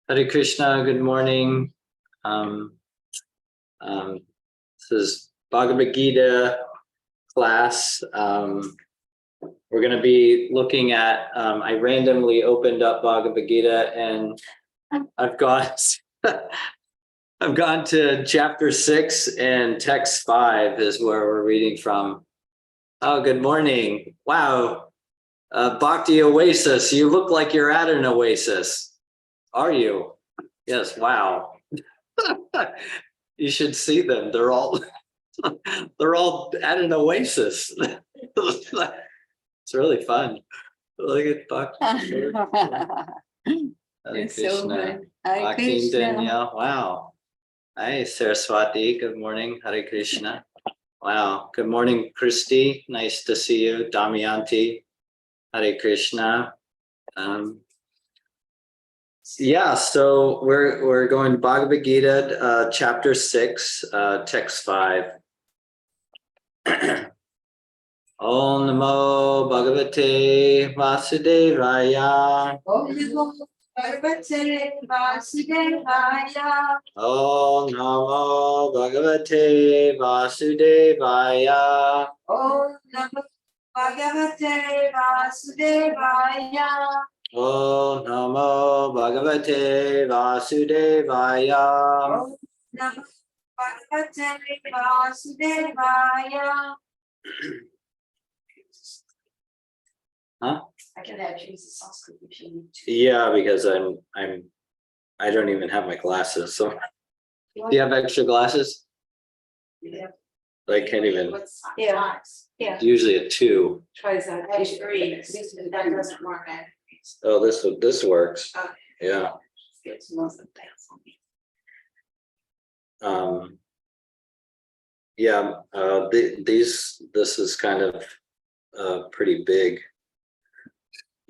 Hare Krishna, good morning. This is Bhagavad Gita class. We're going to be looking at, I randomly opened up Bhagavad Gita and I've got, I've gone to chapter 6 and text 5 is where we're reading from. Oh, good morning. Wow. Bhakti Oasis, you look like you're at an oasis. Are you? Yes, wow. You should see them. They're all at an oasis. It's really fun. Look at Bhakti. Hare Krishna. Bhakti Danielle. Wow. Hi, Saraswati. Good morning. Hare Krishna. Wow. Good morning, Christy. Nice to see you. Damayanti. Hare Krishna. Yeah, so we're going to Bhagavad Gita, chapter 6, text 5. Om Namo Bhagavate Vasudevaya. Om Namo Bhagavate Vasudevaya. Om Namo Bhagavate Vasudevaya. Om Namo Bhagavate Vasudevaya. Om Namo Bhagavate Vasudevaya. Om Namo Bhagavate Vasudevaya. Huh? I can actually use the Sanskrit if you need to. Yeah, because I don't even have my glasses. So do you have extra glasses? Yeah. I can't even. Yeah. Yeah. Usually a 2. Try that. I agree. That doesn't work. Oh, this works. Okay. Yeah. It's most of that. Yeah. This is kind of pretty big.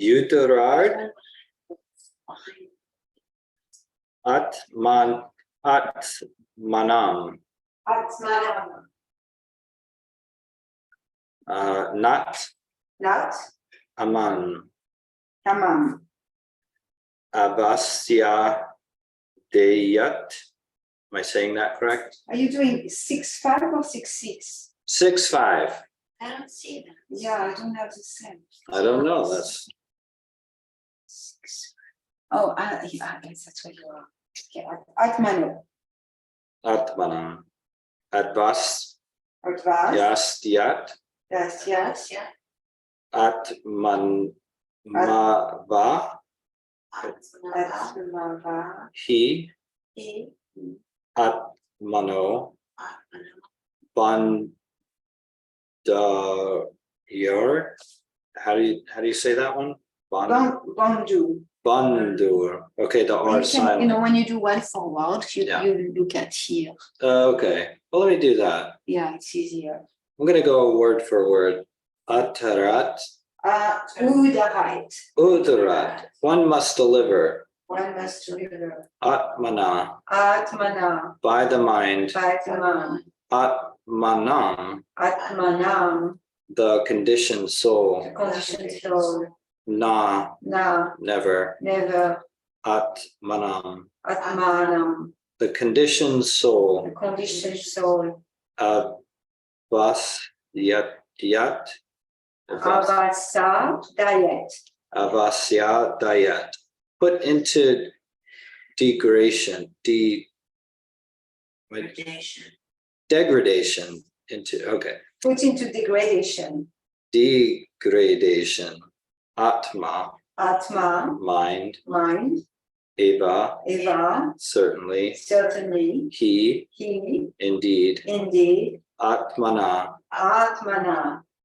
Utarad Atmanam. Not Aman. Avasya Deyat. Am I saying that correct? Are you doing 6-5 or 6-6? 6-5. I don't see that. Yeah, I don't have the same. I don't know. That's 6. Oh, I guess that's what you are. Okay, Atmanu. Atmanam. Advas Advas. Yastyat. Yes. Atmanmava. Atmava. He. Atmano. Bandayar. How do you say that one? Bandu. Bandur. Okay, the R silent. When you do one forward, you look at here. Okay. Well, let me do that. Yeah, it's easier. I'm gonna go word for word. Atarat. Udarat. One must deliver. Atmana. By the mind. Atmanam. The conditioned soul. Na. Never. Atmanam. The conditioned soul. Avasyat. Avasya Dayat. Put into degradation. Degradation. Put into degradation. Degradation. Atma. Mind. Eva. Certainly. He. Indeed. Atmana.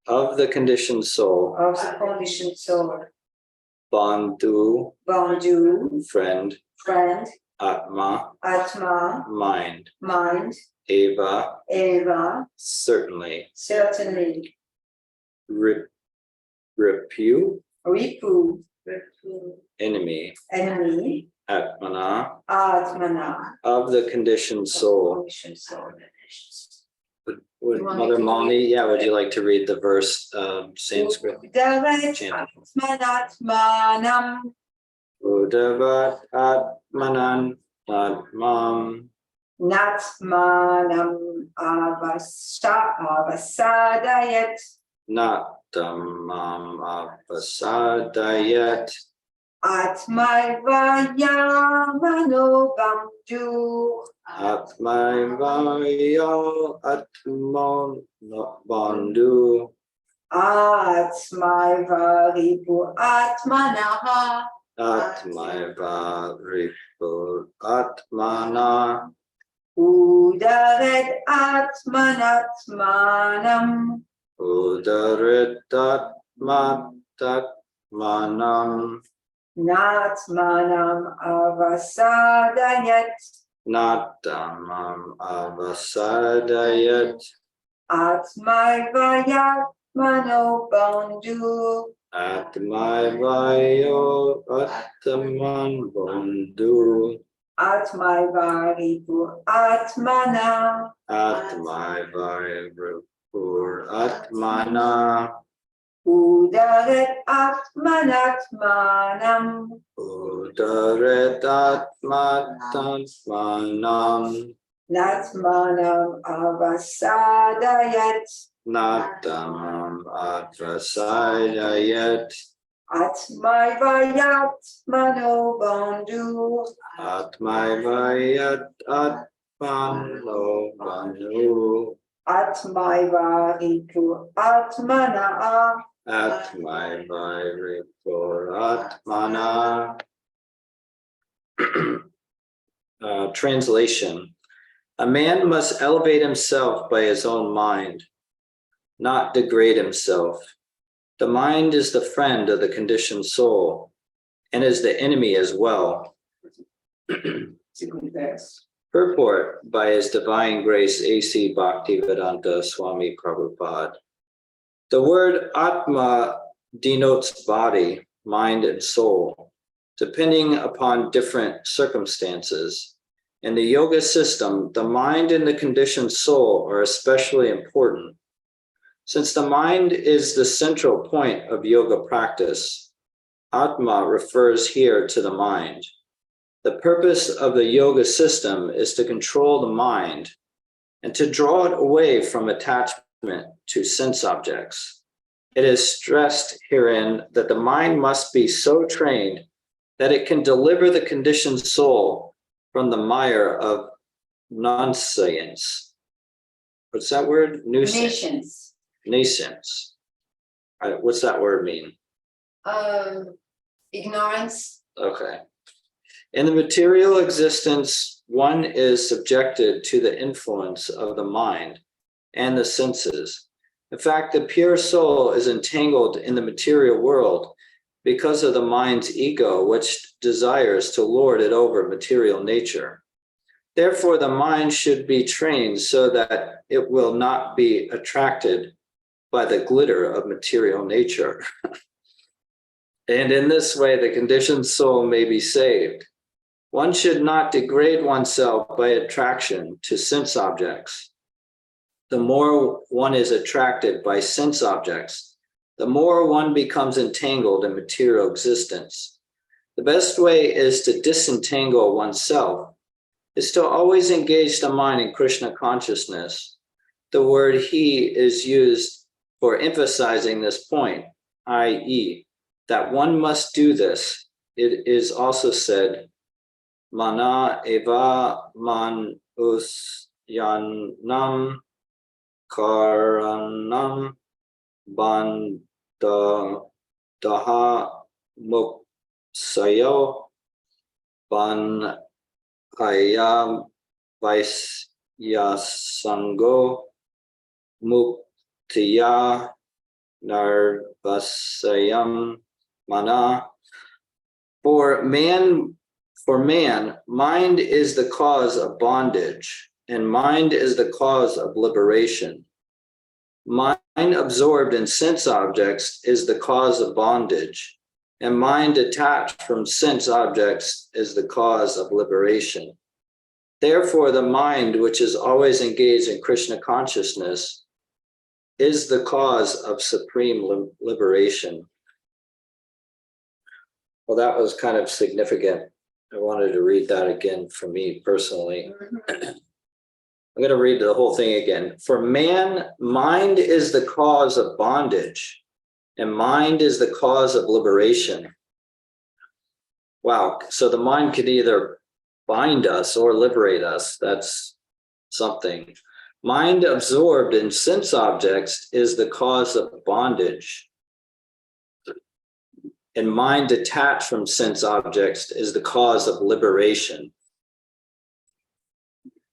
Of the conditioned soul. Bandhu. Friend. Atma. Mind. Eva. Certainly. Repu. Enemy. Atmana. Of the conditioned soul. Would Mother Mani, would you like to read the verse Sanskrit? Chant. Udavat Atmanan Atmam Natmanam avasadayat. Natamam Apasadayat Atmaivaya manobamju. Atmaivaya Atman Bandhu Atmaivaripu atmanaha. Atmaivaripu Atmana Udaret atmanatmanam. Udaritatmatatmanam Natmanam avasadayat. Natamam Avasadayat Atmaivayat manobandhu. Atmaivayo Atman Bandhu Atmaivaripu atmana. Atmaivaripur Atmana Udaret atmanatmanam. Udaretatmatatmanam Natmanam avasadayat. Natamam Atrasadayat Atmaivayat manobandhu. Atmaivayat Atmano Bandhu Atmaivaripu atmana. Atmaivaripur Atmana. Translation. A man must elevate himself by his own mind, not degrade himself. The mind is the friend of the conditioned soul and is the enemy as well. Purport by His Divine Grace A.C. Bhaktivedanta Swami Prabhupada. The word Atma denotes body, mind, and soul, depending upon different circumstances. In the yoga system, the mind and the conditioned soul are especially important. Since the mind is the central point of yoga practice, Atma refers here to the mind. The purpose of the yoga system is to control the mind and to draw it away from attachment to sense objects. It is stressed herein that the mind must be so trained that it can deliver the conditioned soul from the mire of nonscience. What's that word? Nations. Nascence. What's that word mean? Ignorance. Okay. In the material existence, one is subjected to the influence of the mind and the senses. In fact, the pure soul is entangled in the material world because of the mind's ego, which desires to lord it over material nature. Therefore, the mind should be trained so that it will not be attracted by the glitter of material nature. And in this way, the conditioned soul may be saved. One should not degrade oneself by attraction to sense objects. The more one is attracted by sense objects, the more one becomes entangled in material existence. The best way is to disentangle oneself, is to always engage the mind in Krishna consciousness. The word he is used for emphasizing this point, i.e., that one must do this. It is also said, Mana eva man usyanam karanam bandha daha muksayo ban kaya vaisyasango muktiya narvasayam mana. For man, mind is the cause of bondage, and mind is the cause of liberation. Mind absorbed in sense objects is the cause of bondage, and mind detached from sense objects is the cause of liberation. Therefore, the mind, which is always engaged in Krishna consciousness, is the cause of supreme liberation. Well, that was kind of significant. I wanted to read that again for me personally. I'm going to read the whole thing again. For man, mind is the cause of bondage, and mind is the cause of liberation. Wow. So the mind could either bind us or liberate us. That's something. Mind absorbed in sense objects is the cause of bondage. And mind detached from sense objects is the cause of liberation.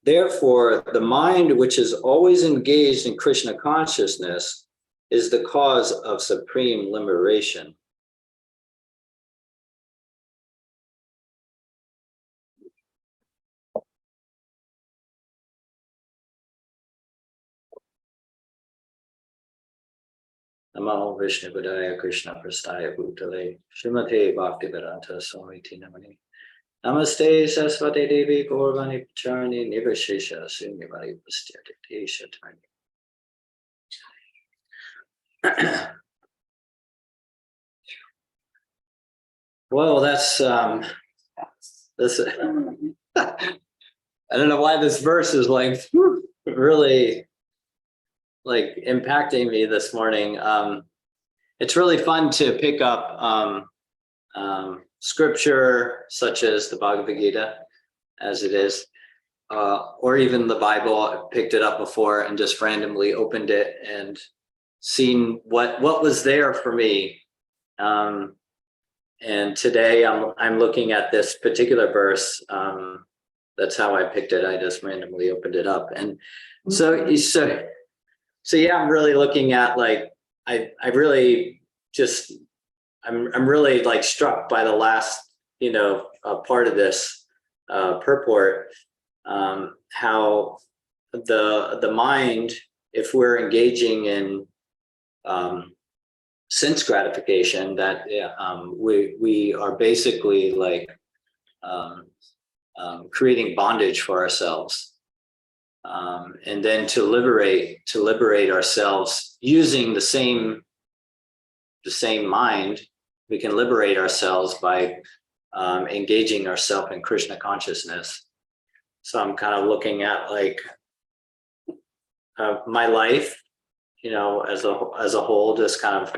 Therefore, the mind which is always engaged in Krishna consciousness is the cause of supreme liberation. Namo Vishnu Padaya Krishna Prastaya Bhutale Srimate Bhaktivedanta Swamiti Namani Namaste Saraswati Devi Gaurvani Pacharani Nivashesha Srimati Pastyati Shatani. Well, that's this. I don't know why this verse is like really like impacting me this morning. It's really fun to pick up scripture such as the Bhagavad Gita, as it is, or even the Bible. I picked it up before and just randomly opened it and seen what was there for me. And today I'm looking at this particular verse. That's how I picked it. I just randomly opened it up, and so yeah, I'm really looking at like I really just I'm really like struck by the last part of this purport, how the mind, if we're engaging in sense gratification, that we are basically like creating bondage for ourselves, and then to liberate ourselves using the same mind, we can liberate ourselves by engaging ourselves in Krishna consciousness. So I'm kind of looking at like my life, as a whole, just kind of,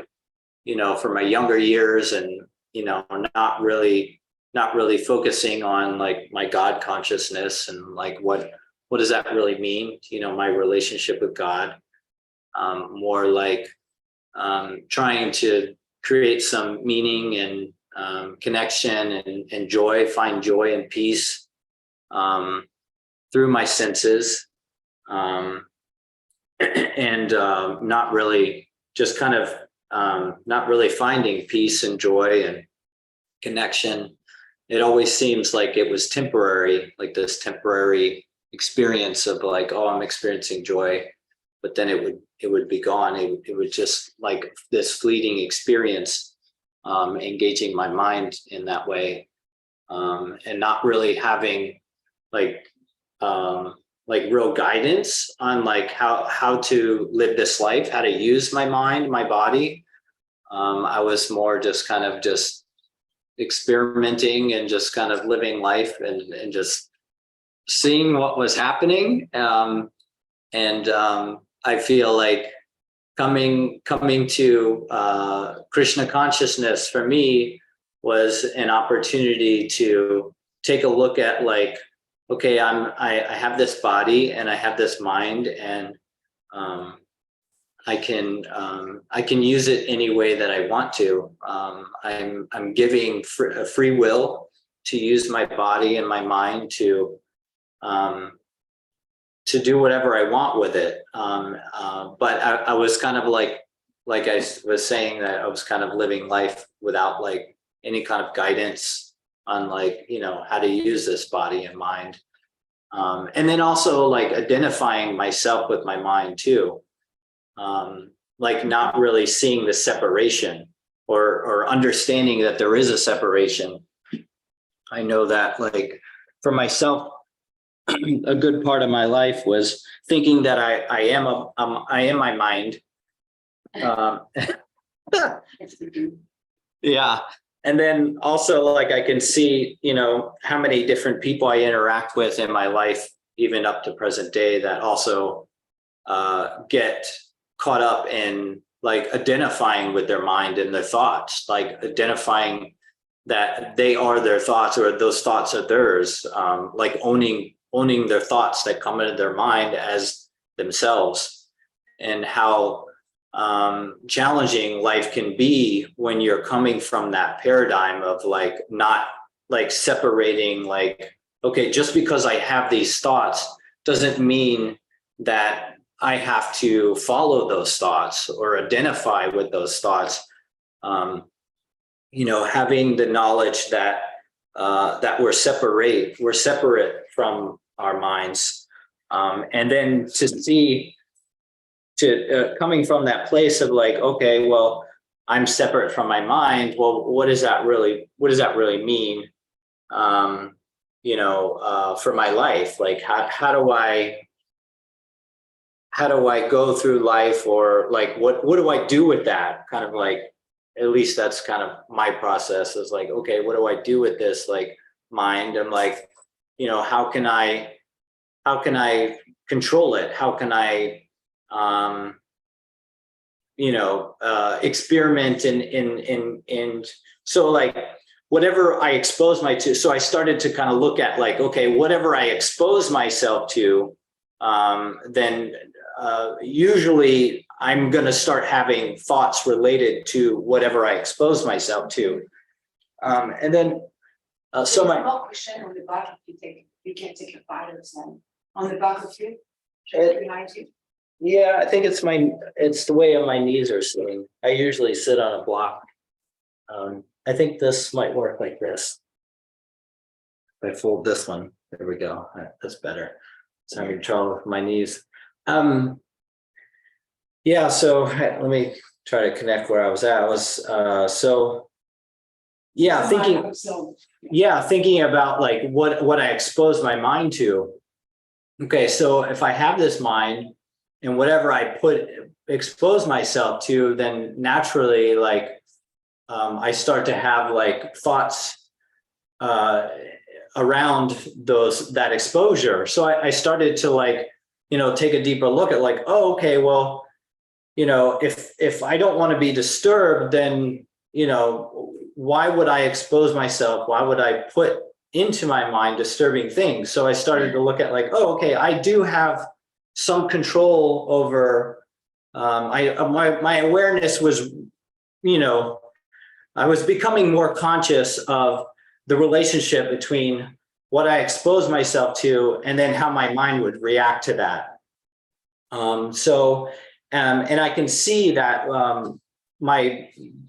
for my younger years, and not really focusing on like my God consciousness and like what does that really mean, my relationship with God, more like trying to create some meaning and connection and joy, find joy and peace through my senses, and not really just kind of not really finding peace and joy and connection. It always seems like it was temporary, like this temporary experience of like, oh, I'm experiencing joy, but then it would be gone. It would just like this fleeting experience, engaging my mind in that way, and not really having like real guidance on like how to live this life, how to use my mind, my body. I was more just kind of just experimenting and just kind of living life and just seeing what was happening. And I feel like coming to Krishna consciousness for me was an opportunity to take a look at like, okay, I have this body and I have this mind, and I can use it any way that I want to. I'm giving a free will to use my body and my mind to do whatever I want with it. But I was kind of like I was saying, that I was kind of living life without like any kind of guidance on like, how to use this body and mind. And then also like identifying myself with my mind too. Like not really seeing the separation or understanding that there is a separation. I know that like for myself, a good part of my life was thinking that I am my mind. Yeah. And then also, like, I can see, how many different people I interact with in my life, even up to present day, that also get caught up in like identifying with their mind and their thoughts, like identifying that they are their thoughts or those thoughts are theirs, like owning their thoughts that come into their mind as themselves, and how challenging life can be when you're coming from that paradigm of like not like separating, like, okay, just because I have these thoughts doesn't mean that I have to follow those thoughts or identify with those thoughts. Having the knowledge that that we're separate from our minds, and then coming from that place of like, okay, well, I'm separate from my mind. Well, what does that really mean? For my life, like how do I go through life, or like what do I do with that? Kind of like, at least that's kind of my process, is like, okay, what do I do with this like mind? I'm like, how can I control it? How can I experiment in so like whatever I expose so I started to kind of look at like, okay, whatever I expose myself to, then usually I'm going to start having thoughts related to whatever I expose myself to. And then so my cushion on the back, you can take your vitals on the back of you, behind you. Yeah, I think it's the way my knees are sitting. I usually sit on a block. I think this might work like this. If I fold this one, there we go. That's better. So I'm having trouble with my knees. Yeah, so let me try to connect where I was at. I was thinking about like what I expose my mind to. Okay, so if I have this mind, and whatever I expose myself to, then naturally, like, I start to have like thoughts around that exposure. So I started to like, take a deeper look at like, oh, okay, well, if I don't want to be disturbed, then, why would I expose myself? Why would I put into my mind disturbing things? So I started to look at like, oh, okay, I do have some control over, my awareness was, I was becoming more conscious of the relationship between what I exposed myself to and then how my mind would react to that. And I can see that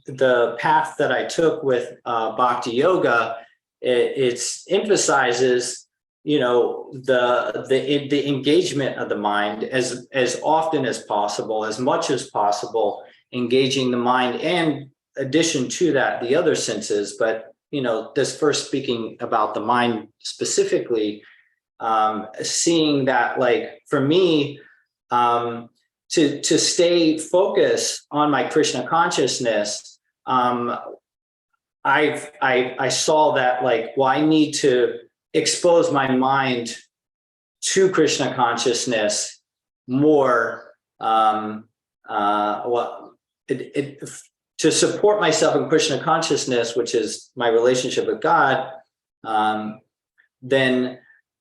the path that I took with Bhakti Yoga, it emphasizes, the engagement of the mind as often as possible, as much as possible, engaging the mind, and addition to that, the other senses. But, this first speaking about the mind specifically, seeing that, like, for me, to stay focused on my Krishna consciousness, I saw that, like, well, I need to expose my mind to Krishna consciousness more, to support myself in Krishna consciousness, which is my relationship with God. Then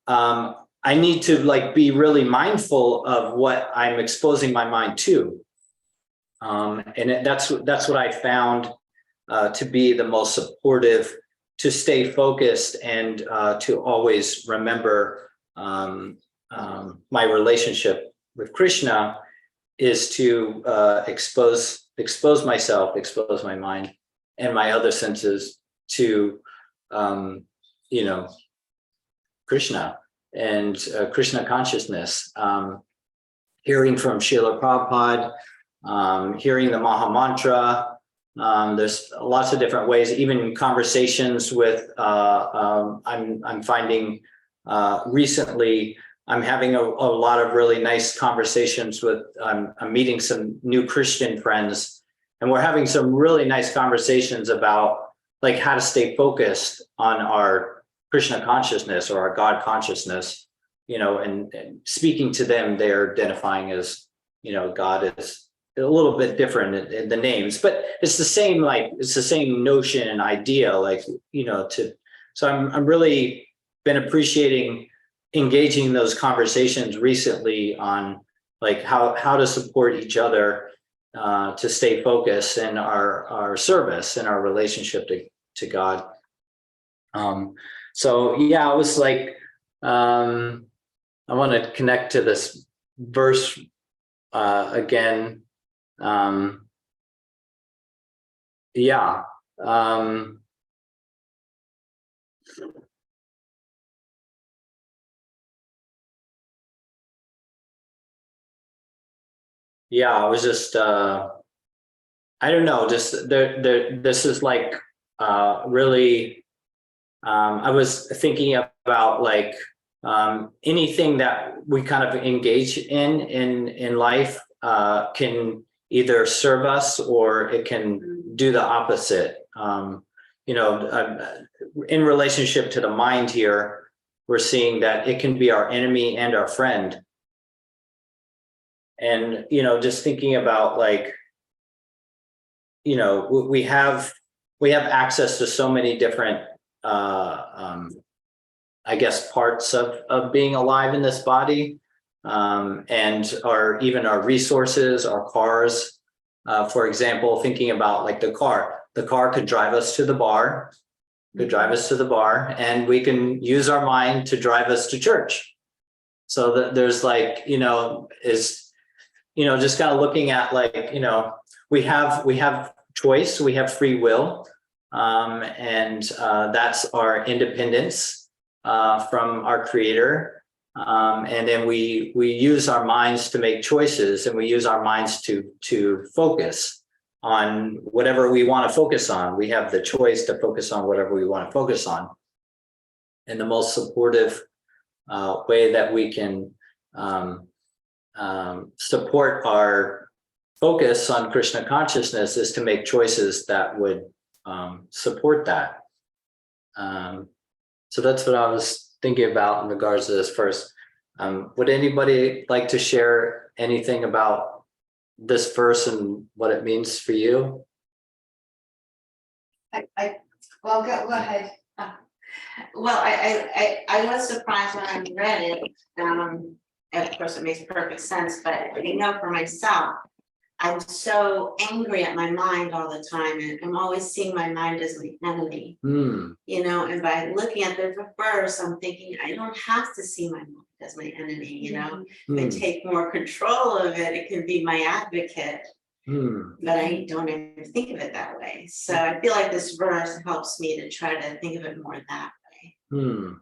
I need to like be really mindful of what I'm exposing my mind to, and that's what I found to be the most supportive, to stay focused and to always remember my relationship with Krishna, is to expose myself, expose my mind and my other senses to, Krishna and Krishna consciousness. Hearing from Srila Prabhupada, hearing the Maha Mantra. There's lots of different ways, even conversations with, I'm finding recently, I'm having a lot of really nice conversations with, I'm meeting some new Christian friends, and we're having some really nice conversations about like how to stay focused on our Krishna consciousness or our God consciousness, and speaking to them, they're identifying as, God is a little bit different in the names, but it's the same, it's the same notion and idea, so I'm really been appreciating engaging in those conversations recently on like how to support each other to stay focused in our service and our relationship to God. So yeah, I was like, I want to connect to this verse again. Yeah. Yeah, I was just I don't know, just this is like really I was thinking about like anything that we kind of engage in life can either serve us or it can do the opposite. In relationship to the mind here, we're seeing that it can be our enemy and our friend. And, just thinking about like, we have access to so many different, I guess, parts of being alive in this body, and even our resources, our cars. For example, thinking about like the car could drive us to the bar, and we can use our mind to drive us to church. So that there's like, just kind of looking at like, we have choice, we have free will, and that's our independence from our creator. And then we use our minds to make choices, and we use our minds to focus on whatever we want to focus on. We have the choice to focus on whatever we want to focus on. And the most supportive way that we can support our focus on Krishna consciousness is to make choices that would support that. So that's what I was thinking about in regards to this first. Would anybody like to share anything about this verse and what it means for you? Well, go ahead. Well, I was surprised when I read it. Of course, it makes perfect sense, but I know for myself, I'm so angry at my mind all the time, and I'm always seeing my mind as my enemy. And by looking at the verse, I'm thinking I don't have to see my mind as my enemy. If I take more control of it, it can be my advocate. But I don't ever think of it that way. So I feel like this verse helps me to try to think of it more that way.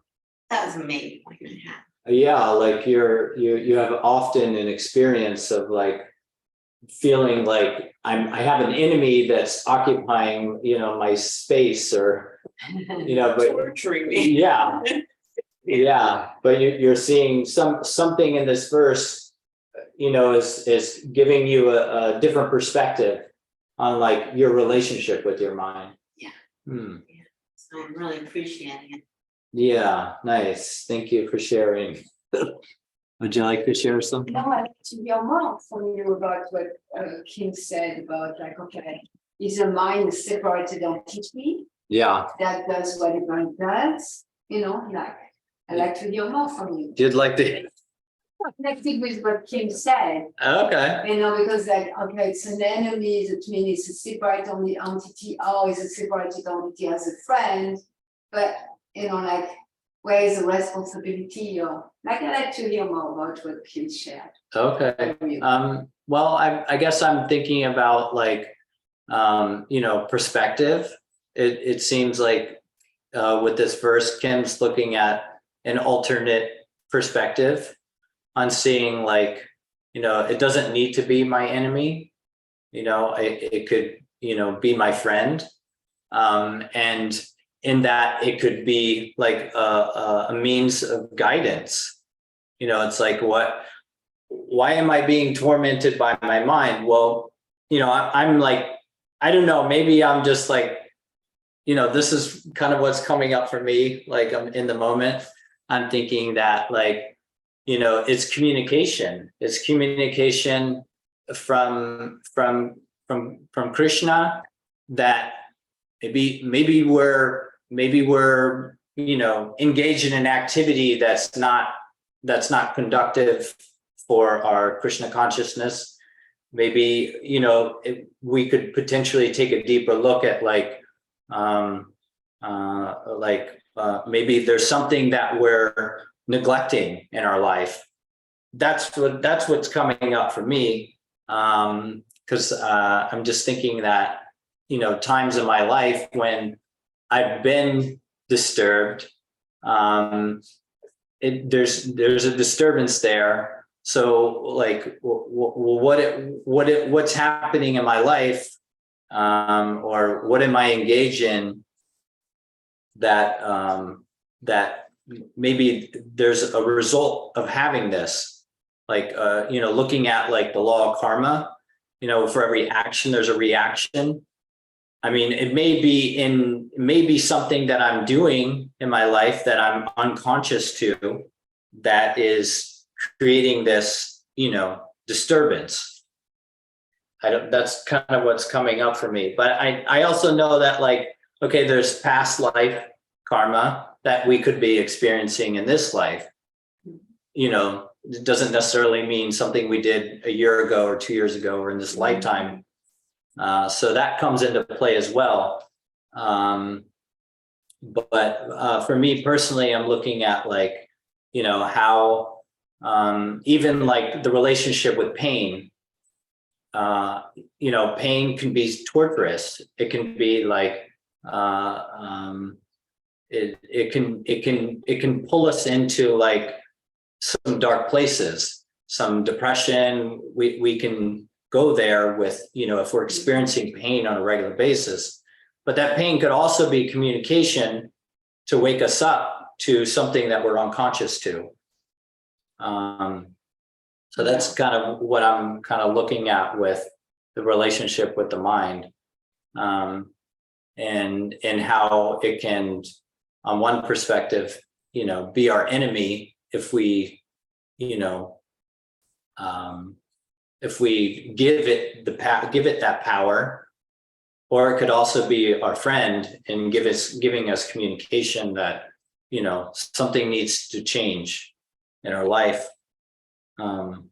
That was a main point I had. Yeah, like you have often an experience of like feeling like I have an enemy that's occupying, my space, or but torturing me. Yeah, but you're seeing something in this verse, is giving you a different perspective on like your relationship with your mind. Yeah. So I'm really appreciating it. Yeah, nice. Thank you for sharing. Would you like to share something? No, I to hear more from you about what Kim said about like, okay, is a mind a separated entity Yeah. that does what it does? Like I'd like to hear more from you. You'd like to? Connected with what Kim said. Okay. Because like, okay, it's an enemy, that means it's a separate entity, or is a separated entity as a friend, but like, where is the responsibility? Or like, I'd like to hear more about what Kim shared. Okay. Well, I guess I'm thinking about like, perspective. It seems like with this verse, Kim's looking at an alternate perspective on seeing like, it doesn't need to be my enemy. It could, be my friend. And in that it could be like a means of guidance. It's like, why am I being tormented by my mind? Well, I'm like, I don't know, maybe I'm just like this is kind of what's coming up for me, like I'm in the moment. I'm thinking that like, it's communication. It's communication from Krishna, that maybe we're engaged in an activity that's not conductive for our Krishna consciousness. Maybe we could potentially take a deeper look at maybe there's something that we're neglecting in our life. That's what's coming up for me, because I'm just thinking that times in my life when I've been disturbed, there's a disturbance there. So like, what's happening in my life, or what am I engaged in that maybe there's a result of having this, like looking at like the law of karma, for every action there's a reaction. I mean, it may be something that I'm doing in my life that I'm unconscious to, that is creating this, disturbance. That's kind of what's coming up for me. But I also know that like, okay, there's past life karma that we could be experiencing in this life. It doesn't necessarily mean something we did a year ago or 2 years ago or in this lifetime. So that comes into play as well. But for me personally, I'm looking at like, how even like the relationship with pain. Pain can be torturous. It can be like it can pull us into like some dark places, some depression. We can go there with, if we're experiencing pain on a regular basis. But that pain could also be communication to wake us up to something that we're unconscious to. So that's kind of what I'm kind of looking at with the relationship with the mind, and how it can, on one perspective, be our enemy if we, if we give it that power, or it could also be our friend and giving us communication that, something needs to change in our life. So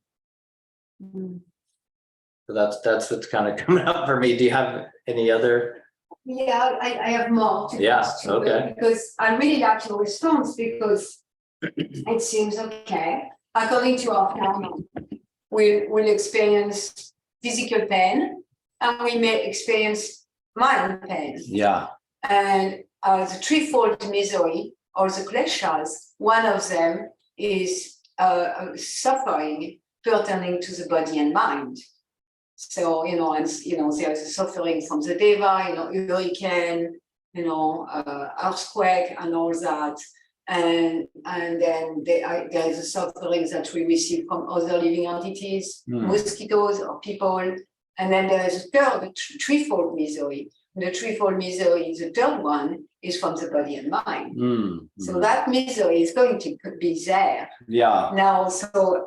that's what's kind of coming up for me. Do you have any other? Yeah, I have more to Yeah, ask you, okay. because I really like your response, because it seems okay. According to our karma, we'll experience physical pain, and we may experience mind pain. Yeah. And the threefold misery, or the kleshas, one of them is suffering pertaining to the body and mind. So, there's a suffering from the deva, hurricane, earthquake and all that. And then there is a suffering that we receive from other living entities, mosquitoes or people. And then there is a third, threefold misery. The threefold misery, the third one, is from the body and mind. So that misery is going to be there. Yeah. Now, so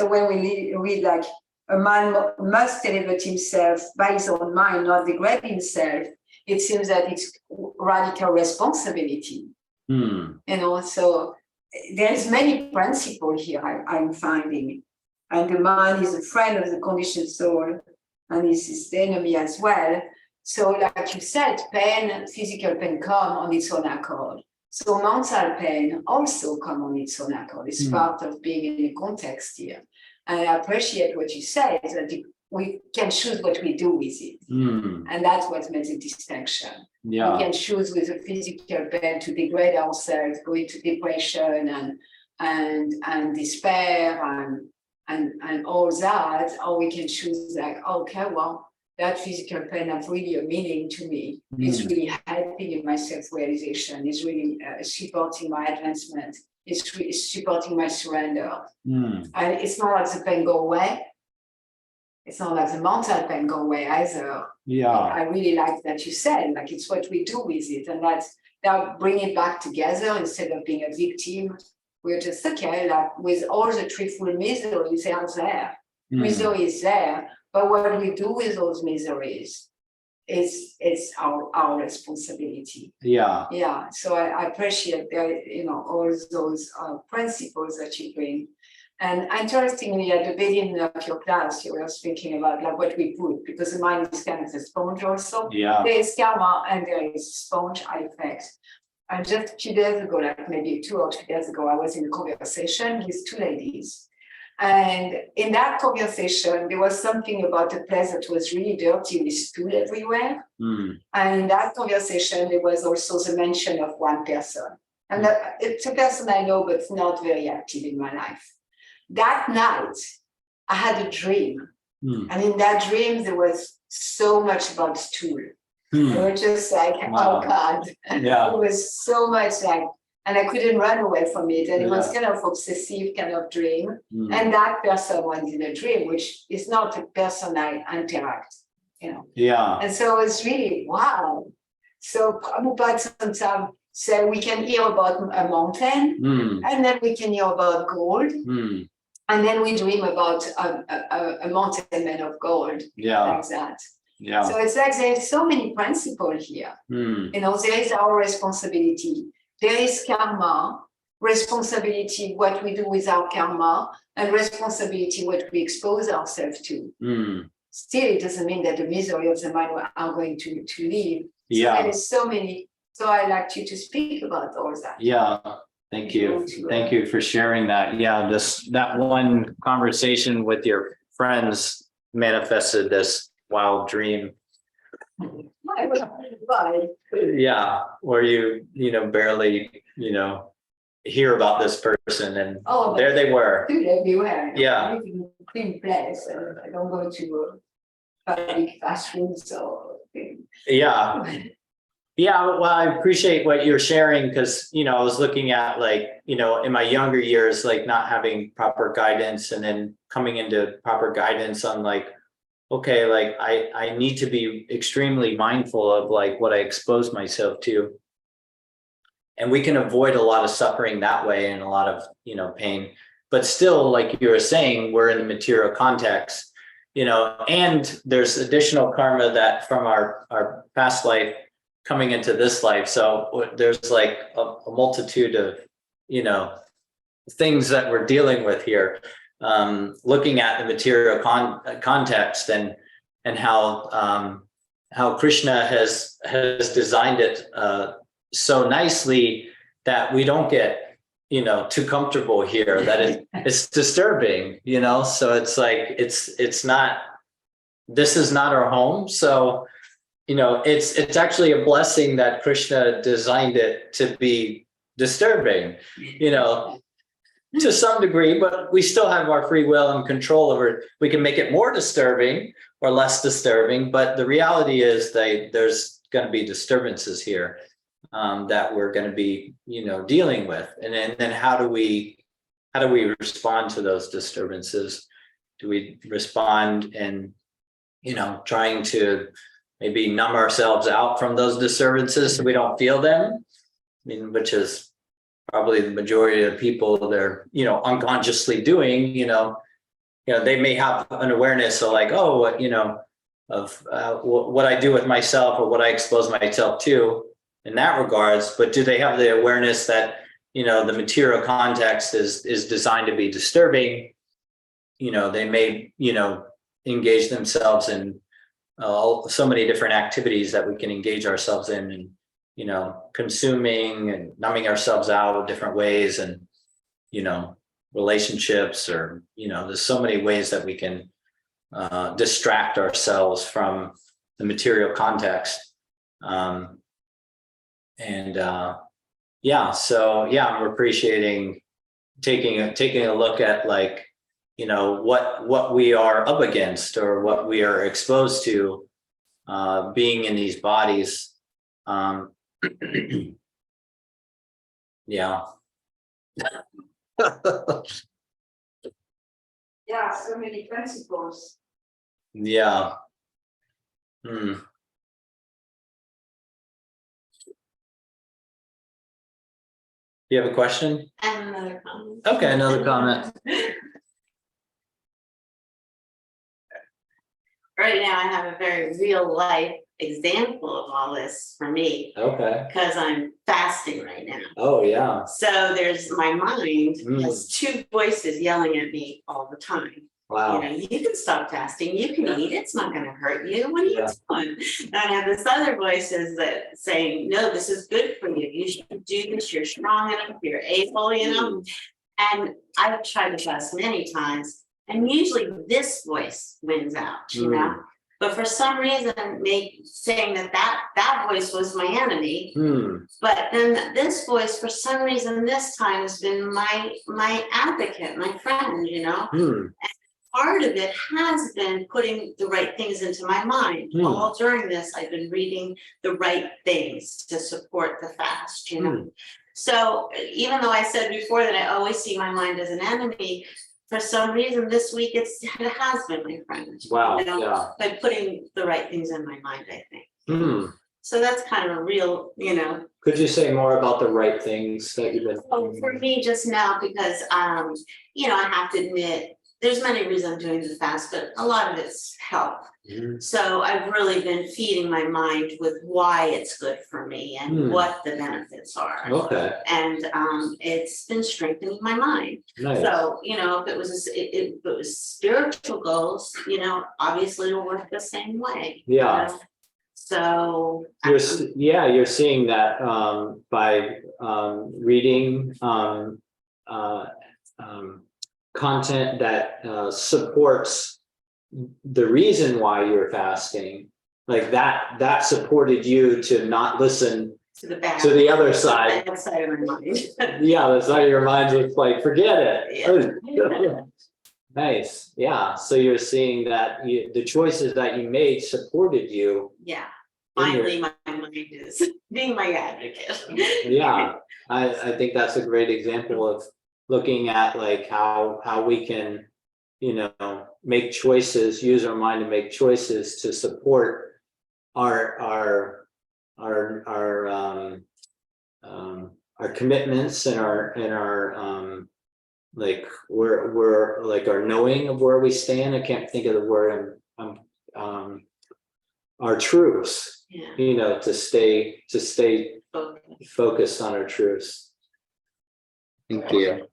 when we read like, a man must elevate himself by his own mind, not degrade himself, it seems that it's radical responsibility. So there's many principles here I'm finding. And the mind is a friend of the conditioned soul, and is his enemy as well. So like you said, pain, physical pain come on its own accord. So mental pain also come on its own accord. It's part of being in a context here. And I appreciate what you said, that we can choose what we do with it. And that's what makes the distinction. Yeah. We can choose with a physical pain to degrade ourselves, go into depression and despair and all that, or we can choose like, okay, well, that physical pain has really a meaning to me. It's really helping in my self-realization. It's really supporting my advancement. It's really supporting my surrender. And it's not like the pain go away, it's not like the mental pain go away either. Yeah. I really like that you said, like it's what we do with it, and that's that bring it back together instead of being a victim. We're just okay, like with all the truthful miseries, they are there. Misery is there, but what we do with those miseries is our responsibility. Yeah. Yeah, so I appreciate the, all those principles that you bring. And interestingly, at the beginning of your class, you were speaking about like what we put, because the mind is kind of a sponge also. Yeah. There is karma and there is sponge effect. And just a few days ago, like maybe 2 or 3 days ago, I was in a conversation with 2 ladies. And in that conversation, there was something about a place that was really dirty with stool everywhere. And in that conversation, there was also the mention of one person. And it's a person I know, but not very active in my life. That night, I had a dream. And in that dream, there was so much about stool. It was just like, Wow. oh God. Yeah. It was so much like, and I couldn't run away from it. And it was Yeah. kind of obsessive kind of dream. And that person was in a dream, which is not a person I interact, Yeah. And so it's really, wow. So Prabhupada sometimes say we can hear about a mountain, and then we can hear about gold. And then we dream about a mountain made of gold, like that. Yeah. So it's like there's so many principles here. There is our responsibility. There is karma, responsibility, what we do with our karma, and responsibility, what we expose ourselves to. Still, it doesn't mean that the misery of the mind are going to leave. So there is so many. So I'd like you to speak about all that. Yeah. Thank you. Thank you for sharing that. Yeah, that one conversation with your friends manifested this wild dream. Yeah, where you barely, hear about this person, and there they were. Everywhere. Yeah. I live in a clean place, and I don't go to public classrooms, so. Yeah. Yeah, well, I appreciate what you're sharing, because, I was looking at in my younger years, not having proper guidance, and then coming into proper guidance on okay, I need to be extremely mindful of what I expose myself to. And we can avoid a lot of suffering that way, and a lot of, pain. But still, like you were saying, we're in the material context, and there's additional karma that from our past life coming into this life. So there's a multitude of, things that we're dealing with here, looking at the material context, and how Krishna has designed it so nicely that we don't get, too comfortable here, that it's disturbing, so it's it's not, this is not our home. So it's actually a blessing that Krishna designed it to be disturbing, to some degree, but we still have our free will and control over it. We can make it more disturbing or less disturbing, but the reality is there's going to be disturbances here that we're going to be, dealing with. And then how do we respond to those disturbances? Do we respond in, trying to maybe numb ourselves out from those disturbances so we don't feel them? Which is probably the majority of people they're, unconsciously doing, they may have an awareness of of what I do with myself, or what I expose myself to in that regards, but do they have the awareness that, the material context is designed to be disturbing? They may, engage themselves in so many different activities that we can engage ourselves in, and consuming and numbing ourselves out in different ways, and relationships, or there's so many ways that we can distract ourselves from the material context. I'm appreciating taking a look at what we are up against, or what we are exposed to being in these bodies. Yeah. Yeah, so many principles. Yeah. Hmm. You have a question? And another comment. Okay, another comment. Right now, I have a very real life example of all this for me, Okay. because I'm fasting right now. Oh, yeah. So there's my mind has two voices yelling at me all the time. Wow. You can stop fasting, you can eat, it's not gonna hurt you, what are you Yeah. doing? And I have this other voices that saying, no, this is good for you, you should do this, you're strong enough, you're able, And I've tried to fast many times, and usually this voice wins out, But for some reason, saying that voice was my enemy. But then this voice, for some reason, this time has been my advocate, my friend, And part of it has been putting the right things into my mind. All during this, I've been reading the right things to support the fast, So even though I said before that I always see my mind as an enemy, for some reason this week it has been my friend. Wow. Yeah. By putting the right things in my mind, I think. So that's kind of a real, Could you say more about the right things that you've been? Oh, for me just now, because I have to admit, there's many reasons I'm doing the fast, but a lot of it's health. So I've really been feeding my mind with why it's good for me and what the benefits are. Okay. And it's been strengthening my mind. Nice. So, if it was spiritual goals, obviously it'll work the same way. Yeah. So you're seeing that by reading content that supports the reason why you're fasting, like that supported you to not listen to the other side. The side of my mind. Yeah, the side of your mind was like, forget it. Yeah. Nice. Yeah. So you're seeing that the choices that you made supported you. Yeah. Finally, my mind is being my advocate. Yeah. I think that's a great example of looking at like how we can, make choices, use our mind to make choices to support our commitments and our like we're like our knowing of where we stand. I can't think of the word. Our truths. Yeah. To stay focused on our truths. Thank you.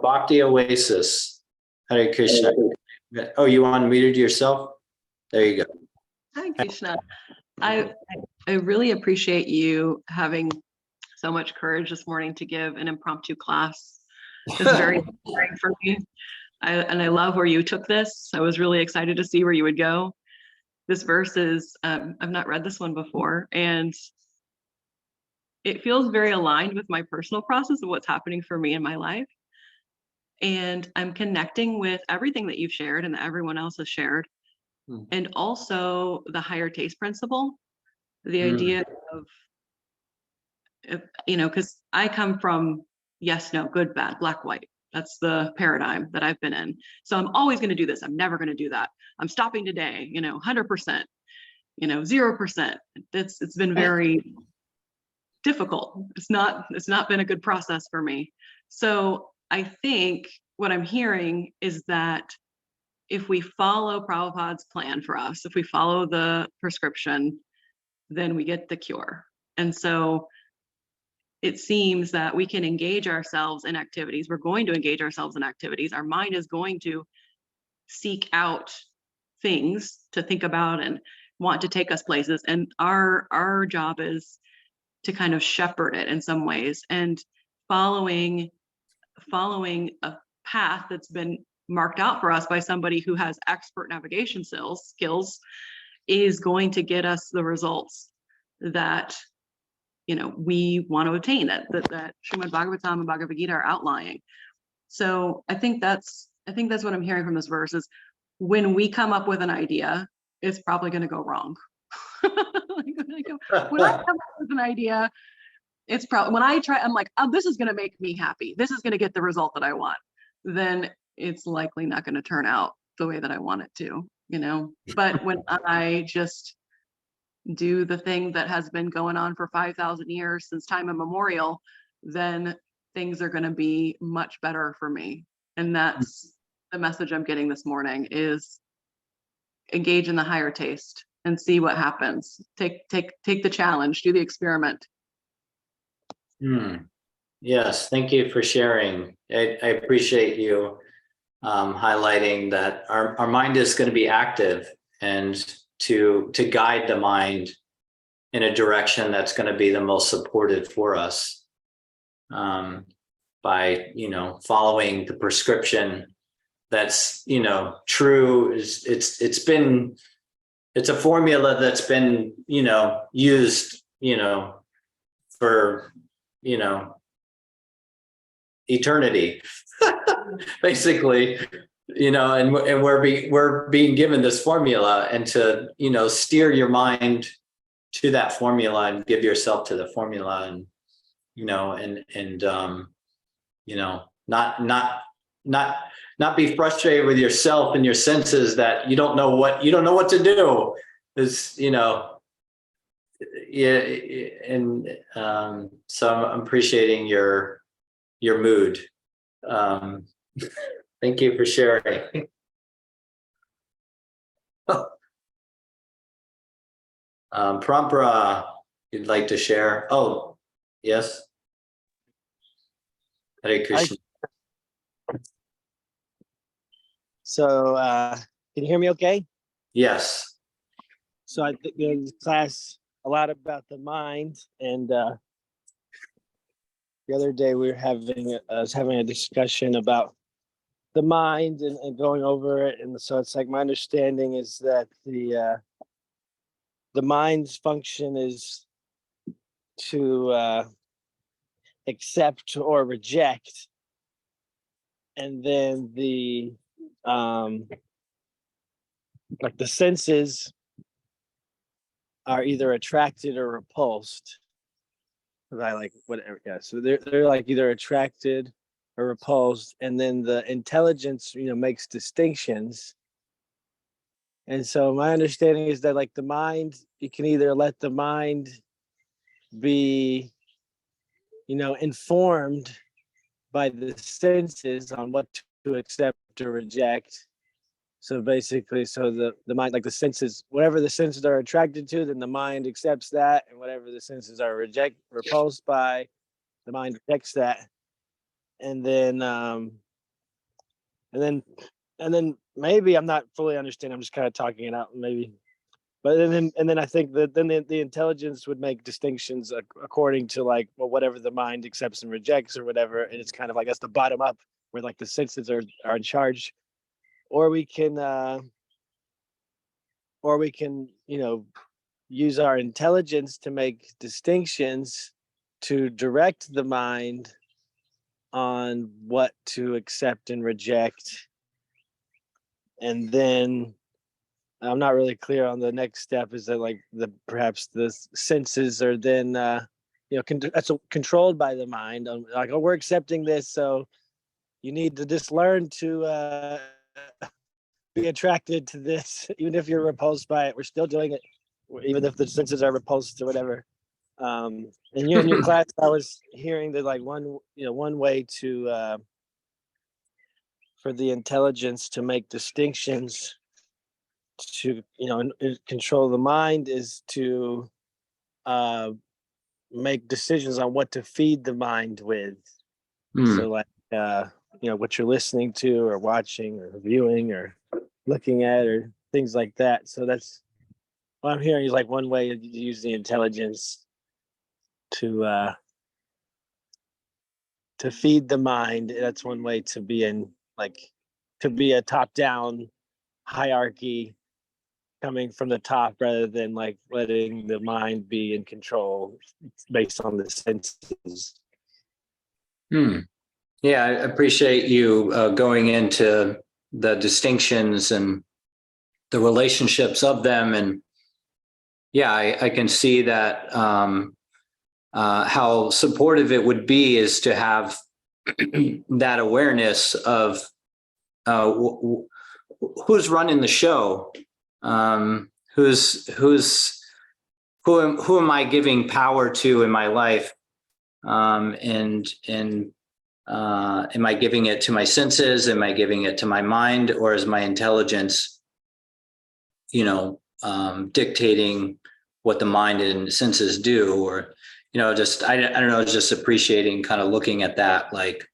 Bhakti Oasis. Hare Krishna. Oh, you unmuted yourself? There you go. Hi, Krishna. I really appreciate you having so much courage this morning to give an impromptu class. It's very inspiring for me. I love where you took this. I was really excited to see where you would go. This verse is, I've not read this one before, and it feels very aligned with my personal process of what's happening for me in my life. And I'm connecting with everything that you've shared and that everyone else has shared. And also the higher taste principle, the idea of, because I come from yes, no, good, bad, black, white. That's the paradigm that I've been in. So I'm always going to do this. I'm never going to do that. I'm stopping today, 100%, 0%. It's been very difficult. It's not been a good process for me. So I think what I'm hearing is that if we follow Prabhupada's plan for us, if we follow the prescription, then we get the cure. And so it seems that we can engage ourselves in activities. We're going to engage ourselves in activities. Our mind is going to seek out things to think about and want to take us places. And our job is to kind of shepherd it in some ways, and following a path that's been marked out for us by somebody who has expert navigation skills is going to get us the results that we want to obtain, that Srimad Bhagavatam and Bhagavad Gita are outlining. So I think that's what I'm hearing from this verse is when we come up with an idea, it's probably going to go wrong. When I come up with an idea, it's probably when I try, I'm like, oh, this is going to make me happy. This is going to get the result that I want. Then it's likely not going to turn out the way that I want it to, you know. But when I just do the thing that has been going on for 5,000 years since time immemorial, then things are going to be much better for me. And that's the message I'm getting this morning, is engage in the higher taste and see what happens. Take the challenge, do the experiment. Yes, thank you for sharing. I appreciate you highlighting that our mind is going to be active, and to guide the mind in a direction that's going to be the most supportive for us, by, you know, following the prescription that's, you know, true. It's a formula that's been, you know, used, you know, for, you know, eternity, basically, you know, and we're being given this formula, and to, you know, steer your mind to that formula and give yourself to the formula, and, you know, and you know, not be frustrated with yourself and your senses that you don't know what to do, is, you know. Yeah. And so I'm appreciating your mood. Thank you for sharing. Prampra, you'd like to share? Oh, yes. Hare Krishna. So can you hear me okay? Yes. So I think in this class a lot about the mind, and the other day I was having a discussion about the mind and going over it. And so it's like, my understanding is that the mind's function is to accept or reject, and then the like the senses are either attracted or repulsed by like whatever. Yeah, so they're like either attracted or repulsed, and then the intelligence, you know, makes distinctions. And so my understanding is that like the mind, you can either let the mind be, you know, informed by the senses on what to accept or reject. So basically, so the mind, like the senses, whatever the senses are attracted to, then the mind accepts that, and whatever the senses are repulsed by, the mind rejects that. And then maybe I'm not fully understanding, I'm just kind of talking it out maybe. But then I think that then the intelligence would make distinctions according to like, well, whatever the mind accepts and rejects or whatever. And it's kind of like, that's the bottom up, where like the senses are in charge. Or we can, you know, use our intelligence to make distinctions to direct the mind on what to accept and reject. And then I'm not really clear on the next step, is that like perhaps the senses are then, you know, that's controlled by the mind. Like, oh, we're accepting this, so you need to just learn to be attracted to this, even if you're repulsed by it. We're still doing it, even if the senses are repulsed or whatever. And in your class, I was hearing that like one way to for the intelligence to make distinctions, to, you know, control the mind, is to make decisions on what to feed the mind with. So like you know, what you're listening to or watching or viewing or looking at or things like that. So that's what I'm hearing, is like one way to use the intelligence to feed the mind. That's one way to be to be a top-down hierarchy coming from the top, rather than like letting the mind be in control based on the senses. Yeah, I appreciate you going into the distinctions and the relationships of them. And yeah, I can see that how supportive it would be is to have that awareness of who's running the show? Who am I giving power to in my life? And am I giving it to my senses? Am I giving it to my mind, or is my intelligence, dictating what the mind and senses do? Or, just, I don't know, just appreciating kind of looking at that, like,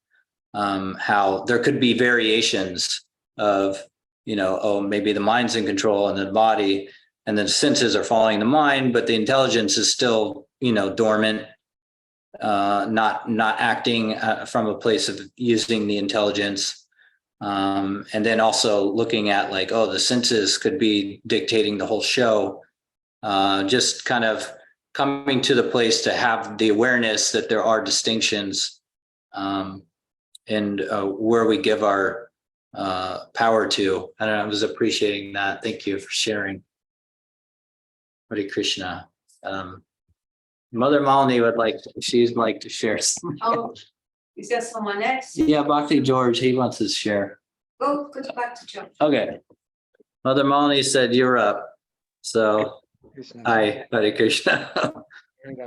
how there could be variations of, maybe the mind's in control and the body and the senses are following the mind, but the intelligence is still, dormant, not acting from a place of using the intelligence. And then also looking at like, the senses could be dictating the whole show. Just kind of coming to the place to have the awareness that there are distinctions, and where we give our power to. I don't know, I was appreciating that. Thank you for sharing. Hare Krishna. Mother Malini she'd like to share. Oh, is there someone else? Yeah, Bhakti George, he wants to share. Go back to John. Okay. Mother Malini said you're up. So, hi, Hare Krishna.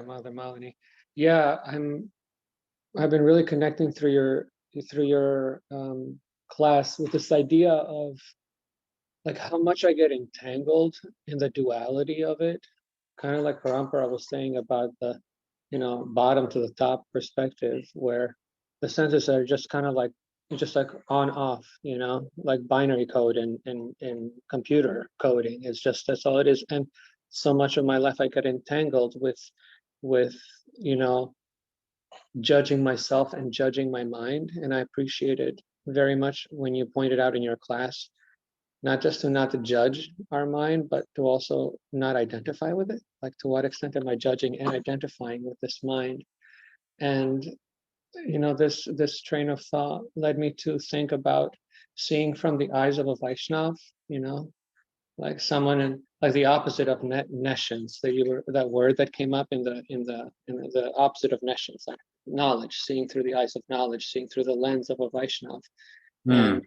Mother Malini. Yeah, I've been really connecting through your class with this idea of like how much I get entangled in the duality of it, kind of like Parampara was saying about the bottom to the top perspective, where the senses are just kind of like on off, like binary code and computer coding. That's all it is. And so much of my life I get entangled with judging myself and judging my mind. And I appreciated very much when you pointed out in your class, not to judge our mind, but to also not identify with it. Like, to what extent am I judging and identifying with this mind? And this train of thought led me to think about seeing from the eyes of a Vaishnav, like someone in, like the opposite of nescience, that word that came up in the opposite of nescience, like knowledge, seeing through the eyes of knowledge, seeing through the lens of a Vaishnav. And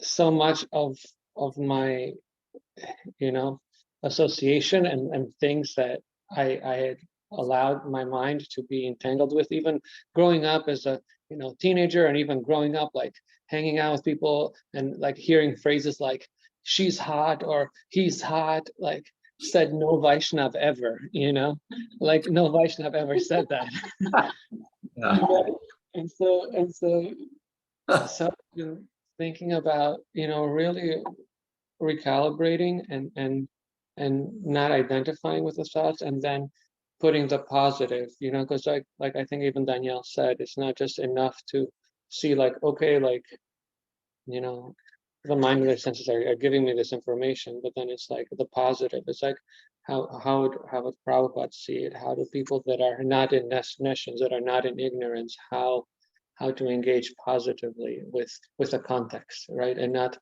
so much of my association and things that I had allowed my mind to be entangled with, even growing up as a teenager, and even growing up like hanging out with people and like hearing phrases like she's hot or he's hot, like said no Vaishnav ever, like no Vaishnav ever said that. Yeah. and so thinking about really recalibrating and not identifying with the thoughts, and then putting the positive, because like I think even Danielle said, it's not just enough to see like, okay, like the mind and the senses are giving me this information, but then it's like the positive. It's like how would Prabhupada see it? How do people that are not in nescience, that are not in ignorance, how to engage positively with the context, right? And not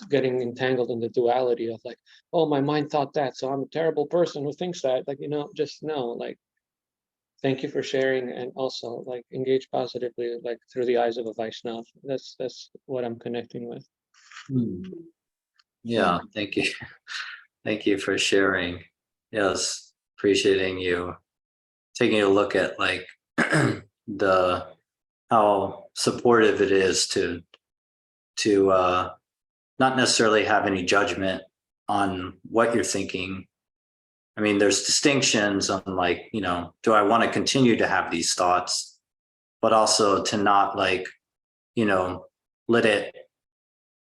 getting entangled in the duality of like, oh, my mind thought that, so I'm a terrible person who thinks that. Like, just know, like, thank you for sharing, and also like engage positively, like through the eyes of a Vaishnav. That's what I'm connecting with. Yeah, thank you. Thank you for sharing. Yes, appreciating you taking a look at like how supportive it is to not necessarily have any judgment on what you're thinking. I mean, there's distinctions on like, do I want to continue to have these thoughts, but also to not like, let it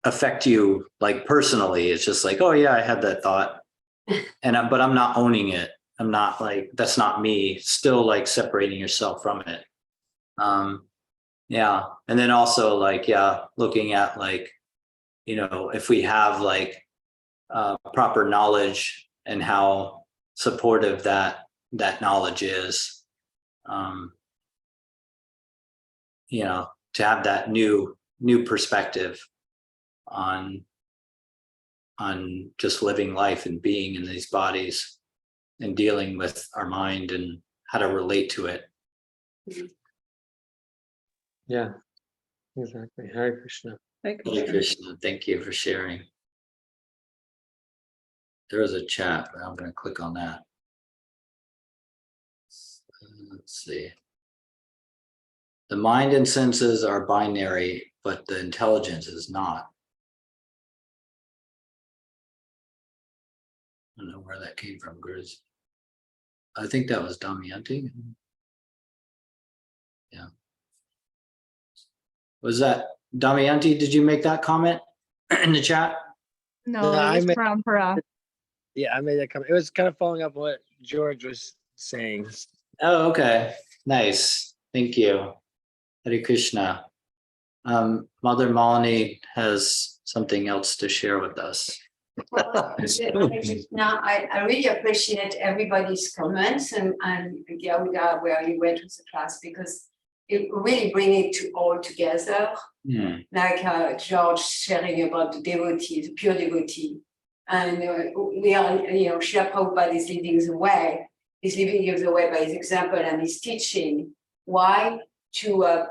affect you like personally. It's just like, oh yeah, I had that thought, but I'm not owning it. I'm not like, that's not me. Still like separating yourself from it. Yeah. And then also like, yeah, looking at like, if we have like proper knowledge and how supportive that knowledge is, to have that new perspective on just living life and being in these bodies and dealing with our mind and how to relate to it. Yeah, Exactly. Hare Krishna. Hare Krishna, thank you for sharing. There was a chat, but I'm gonna click on that. Let's see. The mind and senses are binary, but the intelligence is not. I don't know where that came from, Gurus. I think that was Damayanti. Yeah. Was that Damayanti? Did you make that comment in the chat? No, I it was made- Parampara. Yeah, I made that comment. It was kind of following up what George was saying. Oh, okay. Nice. Thank you. Hare Krishna. Mother Malini has something else to share with us. Well, now, I really appreciate everybody's comments and Garuda, where you went with the class, because it really bring it to all together. Hmm. Like George sharing about the devotee, the pure devotee. And we are, Srila Prabhupada is leading the way. He's leading you the way by his example and his teaching. Why? To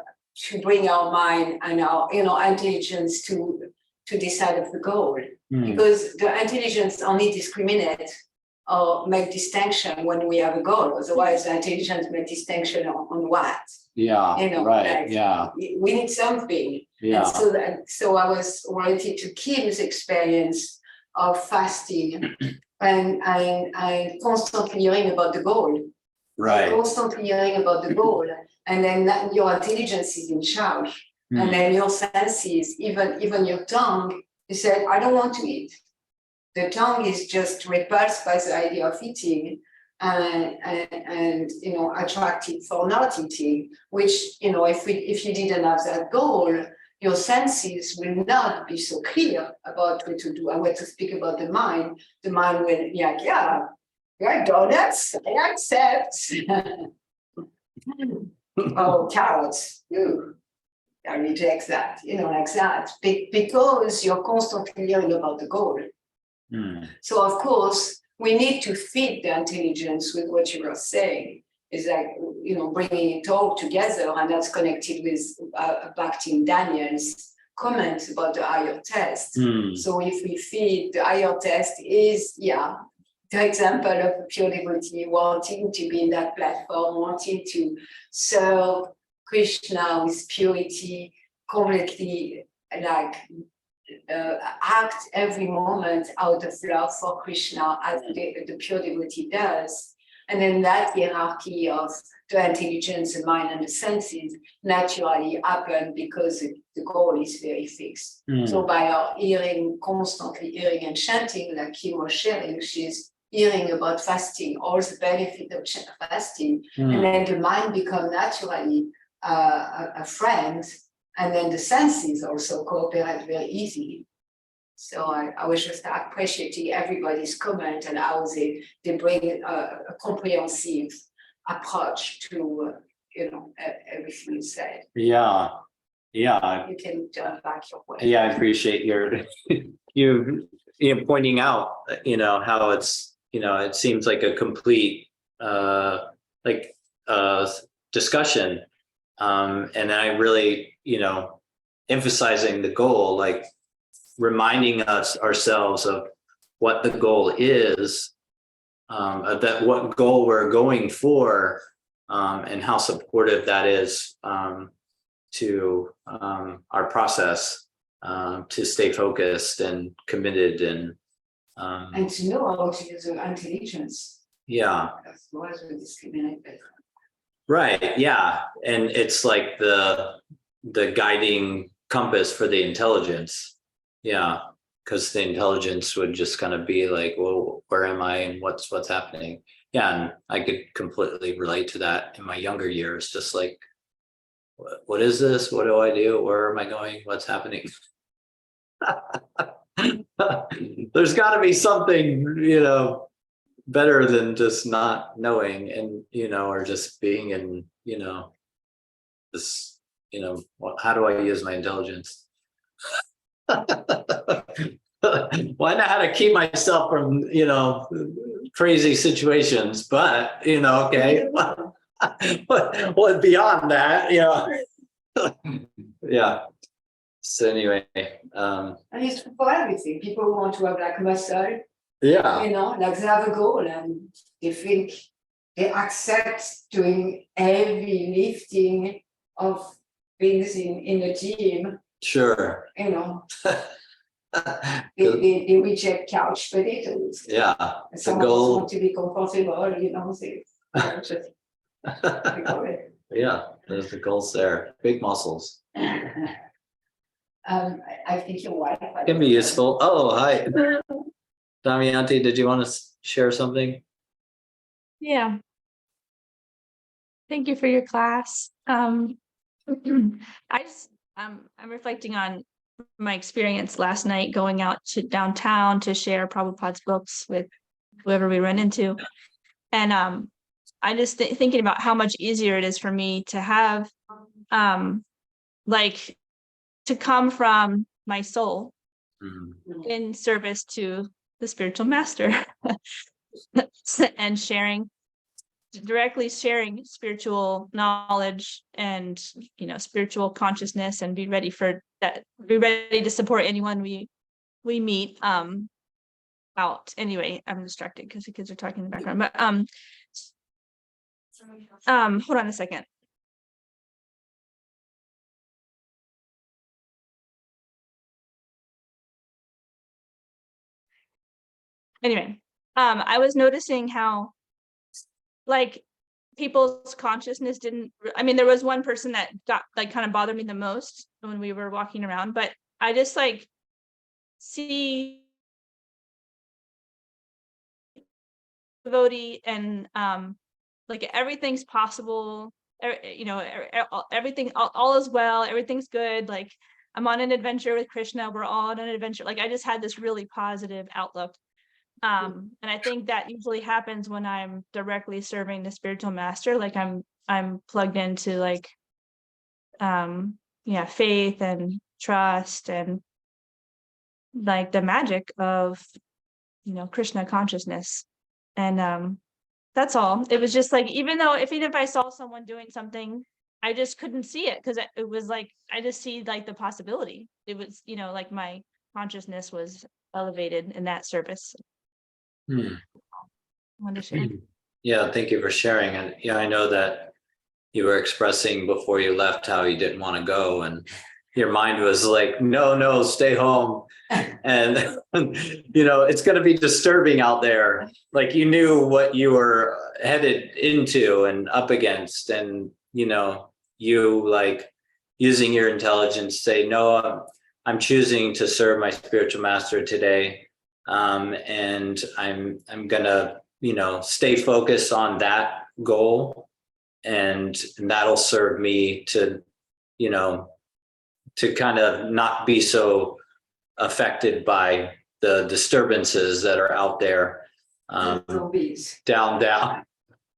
bring our mind and our intelligence to decide of the goal. Hmm. Because the intelligence only discriminate or make distinction when we have a goal. Otherwise, the intelligence make distinction on what? Yeah, right. Like, Yeah, we need something. yeah. And so I was wanting to keep this experience of fasting and constantly hearing about the goal. Right. Constantly hearing about the goal. And then your intelligence is in charge. Hmm. And then your senses, even your tongue, you said, I don't want to eat. The tongue is just repulsed by the idea of eating and attracted for not eating, which, if you didn't have that goal, your senses will not be so clear about what to do and what to speak about the mind. The mind will be like, yeah, donuts, I accept. Oh, carrots, ooh, I reject that, like that, because you're constantly hearing about the goal. Hmm. So of course, we need to feed the intelligence with what you were saying. Is like, bringing it all together, and that's connected with Bhakti Daniel's comments about the higher test. Hmm. So if we feed the higher test is, the example of a pure devotee wanting to be in that platform, wanting to serve Krishna with purity, completely like act every moment out of love for Krishna as the pure devotee does. And then that hierarchy of the intelligence, the mind, and the senses naturally happen because the goal is very fixed. Hmm. So by our constantly hearing and chanting, like Kim was sharing, she's hearing about fasting, all the benefit of fasting, Hmm. and then the mind becomes naturally a friend, and then the senses also cooperate very easily. So I was just appreciating everybody's comment and how they bring a comprehensive approach to everything you said. Yeah. Yeah. You can turn back your way. Yeah, I appreciate you pointing out, how it's, it seems like a complete discussion. And I really, emphasizing the goal, like reminding ourselves of what the goal is, that what goal we're going for, and how supportive that is to our process, to stay focused and committed And to know how to use your intelligence. yeah. Otherwise we discriminate. Right, yeah, and it's like the guiding compass for the intelligence. Yeah, because the intelligence would just kind of be like, well, where am I and what's happening? Yeah, and I could completely relate to that in my younger years, just like, what is this? What do I do? Where am I going? What's happening? There's got to be something, better than just not knowing and, or just being in, this, how do I use my intelligence? Well, I know how to keep myself from, crazy situations, but, okay. But beyond that, yeah. So anyway, And it's for everything. People who want to have like muscle, yeah, you know, like they have a goal and they think they accept doing heavy lifting of things in the gym, sure. you know, they reject couch potatoes. Yeah, And the some of us goal. want to be comfortable, you know, they just go it. Yeah, there's the goals there. Big muscles. I think your wife. Can be useful. Oh, hi. Damiante, did you want to share something? Yeah. Thank you for your class. I just I'm reflecting on my experience last night going out to downtown to share Prabhupada's books with whoever we run into. And I just thinking about how much easier it is for me to have like to come from my soul Mhm. in service to the spiritual master and directly sharing spiritual knowledge and spiritual consciousness, and be ready to support anyone we meet out. Anyway, I'm distracted because the kids are talking in the background, but hold on a second. Anyway, I was noticing how like people's consciousness didn't, I mean, there was one person that got like kind of bothered me the most when we were walking around, but I just like see devotee and like everything's possible, everything, all is well, everything's good, like I'm on an adventure with Krishna, we're all on an adventure. Like I just had this really positive outlook. And I think that usually happens when I'm directly serving the spiritual master, like I'm plugged into like faith and trust and like the magic of Krishna consciousness. And that's all. It was just like, even if I saw someone doing something, I just couldn't see it because it was like I just see like the possibility. It was like my consciousness was elevated in that service. Hmm. I wanted to share. Yeah, thank you for sharing. And yeah, I know that you were expressing before you left how you didn't want to go, and your mind was like, no, stay home. And it's going to be disturbing out there. Like you knew what you were headed into and up against, and you like using your intelligence say, no, I'm choosing to serve my spiritual master today, and I'm gonna stay focused on that goal, and that'll serve me to kind of not be so affected by the disturbances that are out there. Zombies. Down,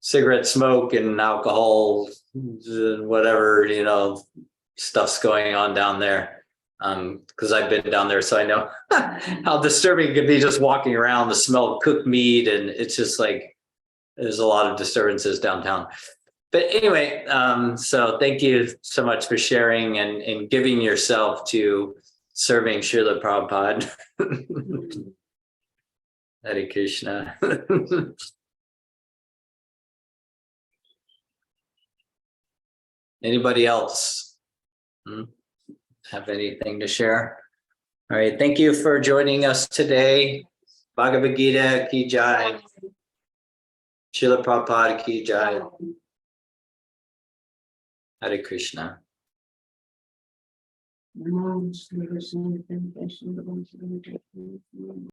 cigarette smoke and alcohol, whatever, stuff's going on down there. Because I've been down there, so I know how disturbing it could be just walking around, the smell of cooked meat, and it's just like there's a lot of disturbances downtown. But anyway, so thank you so much for sharing and giving yourself to serving Srila Prabhupada. Hare Krishna. Anybody else have anything to share? All right, thank you for joining us today. Bhagavad Gita ki jai. Srila Prabhupada ki jai. Hare Krishna.